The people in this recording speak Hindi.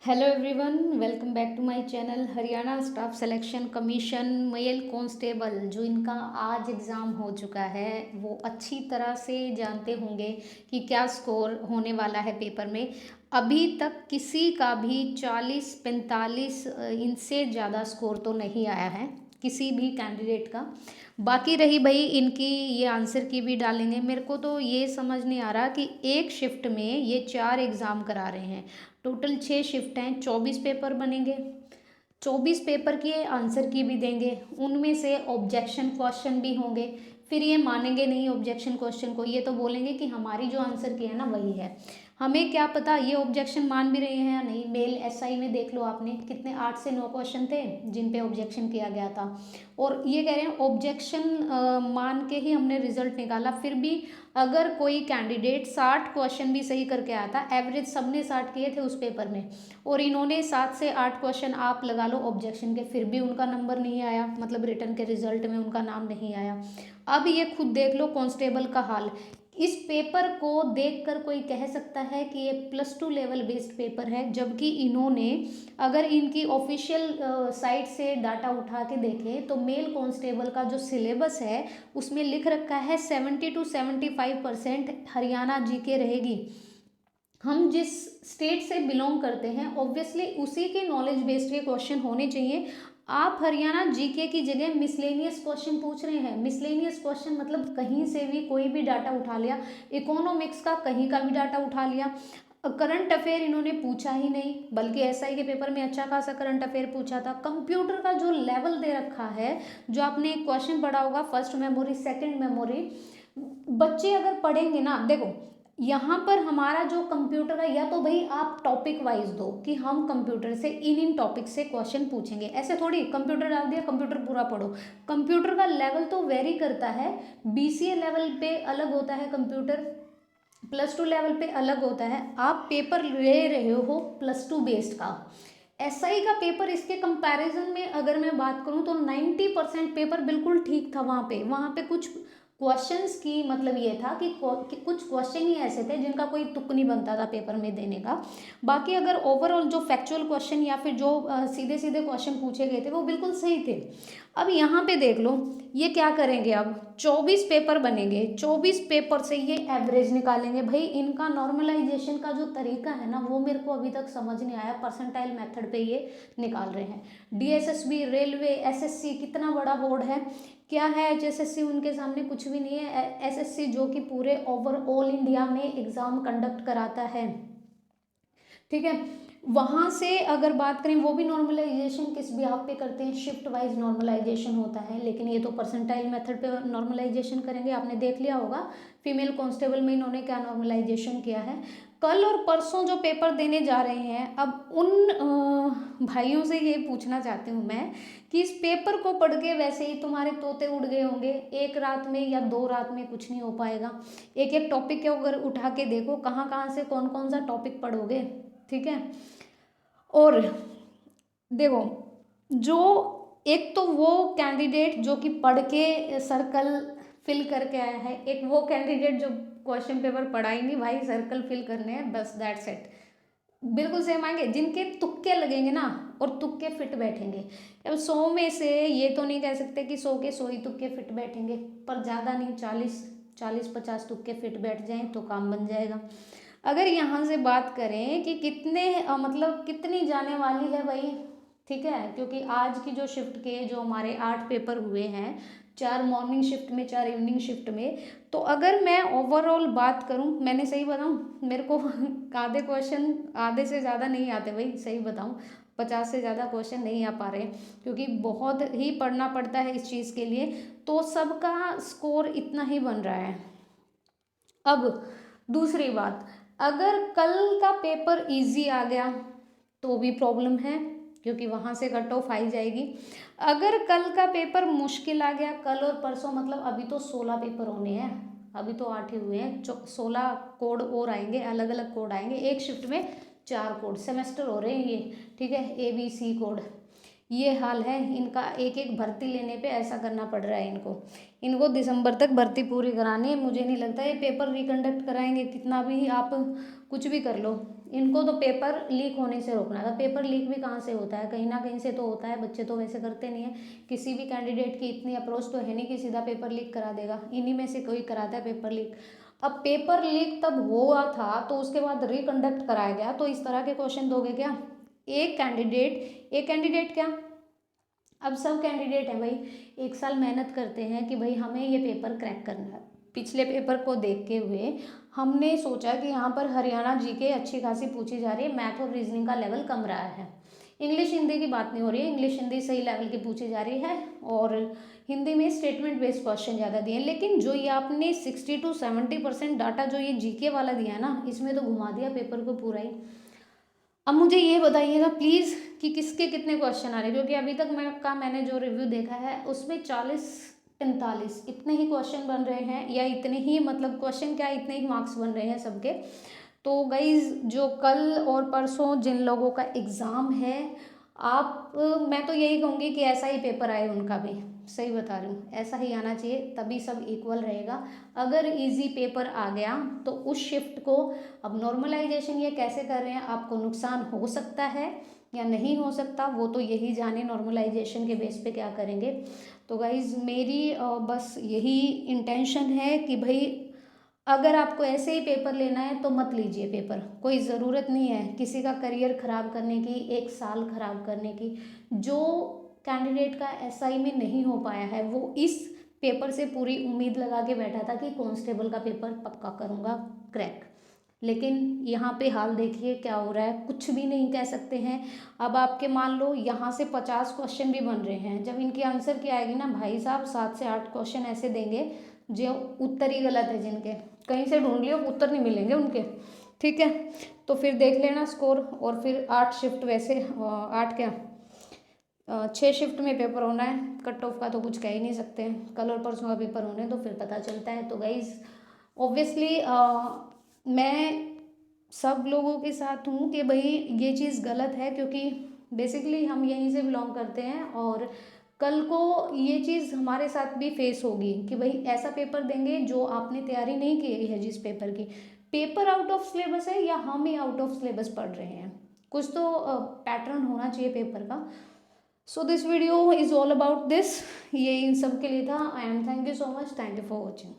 Hello everyone, welcome back to my channel. Haryana staff selection commission male constable जो इनका आज एग्ज़ाम हो चुका है वो अच्छी तरह से जानते होंगे कि क्या स्कोर होने वाला है पेपर में। अभी तक किसी का भी 40-45 इनसे ज़्यादा स्कोर तो नहीं आया है किसी भी कैंडिडेट का। बाकी रही भाई इनकी ये आंसर की भी डालेंगे। मेरे को तो ये समझ नहीं आ रहा कि एक शिफ्ट में ये 4 एग्ज़ाम करा रहे हैं। टोटल 6 शिफ्ट हैं, 24 पेपर बनेंगे। 24 पेपर के आंसर की भी देंगे, उनमें से ऑब्जेक्शन क्वेश्चन भी होंगे। फिर ये मानेंगे नहीं ऑब्जेक्शन क्वेश्चन को, ये तो बोलेंगे कि हमारी जो आंसर की है ना वही है। हमें क्या पता ये ऑब्जेक्शन मान भी रहे हैं या नहीं। मेल एसआई में देख लो आपने कितने 8 से 9 क्वेश्चन थे जिन पे ऑब्जेक्शन किया गया था। और ये कह रहे हैं ऑब्जेक्शन मान के ही हमने रिजल्ट निकाला। फिर भी अगर कोई कैंडिडेट 60 क्वेश्चन भी सही करके आता, एवरेज सबने 60 किए थे उस पेपर में, और इन्होंने 7 से 8 क्वेश्चन आप लगा लो ऑब्जेक्शन के, फिर भी उनका नंबर नहीं आया, मतलब रिटर्न के रिजल्ट में उनका नाम नहीं आया। अब ये खुद देख लो कांस्टेबल का हाल। इस पेपर को देखकर कोई कह सकता है कि ये +2 लेवल बेस्ड पेपर है, जबकि इन्होंने अगर इनकी ऑफिशियल साइट से डाटा उठा के देखें तो मेल कांस्टेबल का जो सिलेबस है उसमें लिख रखा है 70-75% हरियाणा जीके रहेगी। हम जिस स्टेट से बिलोंग करते हैं ऑब्वियसली उसी के नॉलेज बेस्ड के क्वेश्चन होने चाहिए। आप हरियाणा जीके की जगह मिसलेनियस क्वेश्चन पूछ रहे हैं। मिसलेनियस क्वेश्चन मतलब कहीं से भी कोई भी डाटा उठा लिया, इकोनॉमिक्स का कहीं का भी डाटा उठा लिया। करंट अफेयर इन्होंने पूछा ही नहीं, बल्कि एसआई के पेपर में अच्छा खासा करंट अफेयर पूछा था। कंप्यूटर का जो लेवल दे रखा है, जो आपने क्वेश्चन पढ़ा होगा, फर्स्ट मेमोरी सेकंड मेमोरी, बच्चे अगर पढ़ेंगे ना, देखो यहाँ पर हमारा जो कंप्यूटर का, या तो भाई आप टॉपिक वाइज दो कि हम कंप्यूटर से इन टॉपिक से क्वेश्चन पूछेंगे, ऐसे थोड़ी कंप्यूटर डाल दिया कंप्यूटर पूरा पढ़ो। कंप्यूटर का लेवल तो वेरी करता है। बीसीए लेवल पे अलग होता है कंप्यूटर, +2 लेवल पे अलग होता है। आप पेपर ले रहे हो +2 बेस्ड का। एसआई का पेपर इसके कंपैरिजन में अगर मैं बात करूं तो 90% पेपर बिल्कुल ठीक था। वहाँ पे कुछ क्वेश्चंस की मतलब ये था कि कुछ क्वेश्चन ही ऐसे थे जिनका कोई तुक नहीं बनता था पेपर में देने का। बाकी अगर ओवरऑल जो फैक्चुअल क्वेश्चन या फिर जो सीधे सीधे क्वेश्चन पूछे गए थे वो बिल्कुल सही थे। अब यहाँ पे देख लो ये क्या करेंगे, अब 24 पेपर बनेंगे, 24 पेपर से ये एवरेज निकालेंगे। भाई इनका नॉर्मलाइजेशन का जो तरीका है ना वो मेरे को अभी तक समझ नहीं आया। परसेंटाइल मेथड पे ये निकाल रहे हैं। डीएसएसबी, रेलवे, एसएससी कितना बड़ा बोर्ड है, क्या है एचएसएससी उनके सामने कुछ भी नहीं है। एसएससी जो कि पूरे ओवरऑल इंडिया में एग्जाम कंडक्ट कराता है, ठीक है। वहाँ से अगर बात करें वो भी नॉर्मलाइजेशन किस बिहाफ पे करते हैं, शिफ्ट वाइज नॉर्मलाइजेशन होता है, लेकिन ये तो परसेंटाइल मेथड पे नॉर्मलाइजेशन करेंगे। आपने देख लिया होगा फीमेल कांस्टेबल में इन्होंने क्या नॉर्मलाइजेशन किया है। कल और परसों जो पेपर देने जा रहे हैं, अब उन भाइयों से ये पूछना चाहती हूँ मैं कि इस पेपर को पढ़ के वैसे ही तुम्हारे तोते उड़ गए होंगे, एक रात में या 2 रात में कुछ नहीं हो पाएगा। एक एक टॉपिक के अगर उठा के देखो कहाँ कहाँ से कौन कौन सा टॉपिक पढ़ोगे, ठीक है। और देखो जो एक तो वो कैंडिडेट जो कि पढ़ के सर्कल फिल करके आया है, एक वो कैंडिडेट जो क्वेश्चन पेपर पढ़ा ही नहीं, भाई सर्कल फिल करने हैं बस, दैट्स इट। बिल्कुल सेम आएंगे जिनके तुक्के लगेंगे ना, और तुक्के फिट बैठेंगे। अब 100 में से ये तो नहीं कह सकते कि 100 के 100 ही तुक्के फिट बैठेंगे, पर ज़्यादा नहीं, 40-50 तुक्के फिट बैठ जाएं तो काम बन जाएगा। अगर यहाँ से बात करें कि कितने मतलब कितनी जाने वाली है भाई, ठीक है, क्योंकि आज की जो शिफ्ट के जो हमारे 8 पेपर हुए हैं, 4 मॉर्निंग शिफ्ट में 4 इवनिंग शिफ्ट में, तो अगर मैं ओवरऑल बात करूं, मैंने सही बताऊं मेरे को आधे क्वेश्चन आधे से ज़्यादा नहीं आते भाई, सही बताऊं 50 से ज़्यादा क्वेश्चन नहीं आ पा रहे, क्योंकि बहुत ही पढ़ना पड़ता है इस चीज़ के लिए, तो सबका स्कोर इतना ही बन रहा है। अब दूसरी बात, अगर कल का पेपर इजी आ गया तो भी प्रॉब्लम है, क्योंकि वहाँ से कट ऑफ आई जाएगी। अगर कल का पेपर मुश्किल आ गया, कल और परसों मतलब अभी तो 16 पेपर होने हैं, अभी तो 8 ही हुए हैं, 16 कोड और आएंगे, अलग अलग कोड आएंगे एक शिफ्ट में, 4 कोड सेमेस्टर हो रहे हैं ये, ठीक है, ABC कोड। ये हाल है इनका, एक एक भर्ती लेने पे ऐसा करना पड़ रहा है इनको दिसंबर तक भर्ती पूरी करानी है। मुझे नहीं लगता ये पेपर रिकंडक्ट कराएंगे, कितना भी आप कुछ भी कर लो, इनको तो पेपर लीक होने से रोकना था। पेपर लीक भी कहाँ से होता है, कहीं ना कहीं से तो होता है, बच्चे तो वैसे करते नहीं है। किसी भी कैंडिडेट की इतनी अप्रोच तो है नहीं कि सीधा पेपर लीक करा देगा, इन्हीं में से कोई कराता है पेपर लीक। अब पेपर लीक तब हुआ था तो उसके बाद रिकंडक्ट कराया गया, तो इस तरह के क्वेश्चन दोगे क्या? एक कैंडिडेट क्या, अब सब कैंडिडेट हैं भाई, एक साल मेहनत करते हैं कि भाई हमें ये पेपर क्रैक करना है। पिछले पेपर को देखते हुए हमने सोचा कि यहाँ पर हरियाणा जीके अच्छी खासी पूछी जा रही है, मैथ और रीजनिंग का लेवल कम रहा है, इंग्लिश हिंदी की बात नहीं हो रही है, इंग्लिश हिंदी सही लेवल की पूछी जा रही है, और हिंदी में स्टेटमेंट बेस्ड क्वेश्चन ज़्यादा दिए हैं। लेकिन जो ये आपने 60 to 70% डाटा जो ये जीके वाला दिया है ना, इसमें तो घुमा दिया पेपर को पूरा ही। अब मुझे ये बताइएगा प्लीज़ कि किसके कितने क्वेश्चन आ रहे हैं, क्योंकि अभी तक मैंने जो रिव्यू देखा है उसमें 40-45 इतने ही क्वेश्चन बन रहे हैं, या इतने ही मतलब क्वेश्चन क्या, इतने ही मार्क्स बन रहे हैं सबके। तो गाइज जो कल और परसों जिन लोगों का एग्ज़ाम है, आप मैं तो यही कहूँगी कि ऐसा ही पेपर आए उनका भी, सही बता रही हूँ, ऐसा ही आना चाहिए, तभी सब इक्वल रहेगा। अगर इजी पेपर आ गया तो उस शिफ्ट को, अब नॉर्मलाइजेशन ये कैसे कर रहे हैं, आपको नुकसान हो सकता है या नहीं हो सकता, वो तो यही जाने नॉर्मलाइजेशन के बेस पे क्या करेंगे। तो गाइज मेरी बस यही इंटेंशन है कि भाई अगर आपको ऐसे ही पेपर लेना है तो मत लीजिए पेपर, कोई ज़रूरत नहीं है किसी का करियर ख़राब करने की, एक साल ख़राब करने की। जो कैंडिडेट का एसआई में नहीं हो पाया है वो इस पेपर से पूरी उम्मीद लगा के बैठा था कि कांस्टेबल का पेपर पक्का करूँगा क्रैक, लेकिन यहाँ पे हाल देखिए क्या हो रहा है, कुछ भी नहीं कह सकते हैं। अब आपके मान लो यहाँ से 50 क्वेश्चन भी बन रहे हैं, जब इनकी आंसर क्या आएगी ना भाई साहब, 7 से 8 क्वेश्चन ऐसे देंगे जो उत्तर ही गलत है, जिनके कहीं से ढूंढ लियो उत्तर नहीं मिलेंगे उनके, ठीक है। तो फिर देख लेना स्कोर, और फिर 8 शिफ्ट, वैसे 8 क्या 6 शिफ्ट में पेपर होना है, कट ऑफ का तो कुछ कह ही नहीं सकते हैं, कल और परसों का पेपर होने तो फिर पता चलता है। तो गाइज ऑब्वियसली मैं सब लोगों के साथ हूँ कि भाई ये चीज़ गलत है, क्योंकि बेसिकली हम यहीं से बिलोंग करते हैं, और कल को ये चीज़ हमारे साथ भी फेस होगी कि भाई ऐसा पेपर देंगे जो आपने तैयारी नहीं की है, जिस पेपर की, पेपर आउट ऑफ सिलेबस है या हम ही आउट ऑफ सिलेबस पढ़ रहे हैं, कुछ तो पैटर्न होना चाहिए पेपर का। So this video is all about this, ये इन सब के लिए था। I am thank you so much, thank you for watching.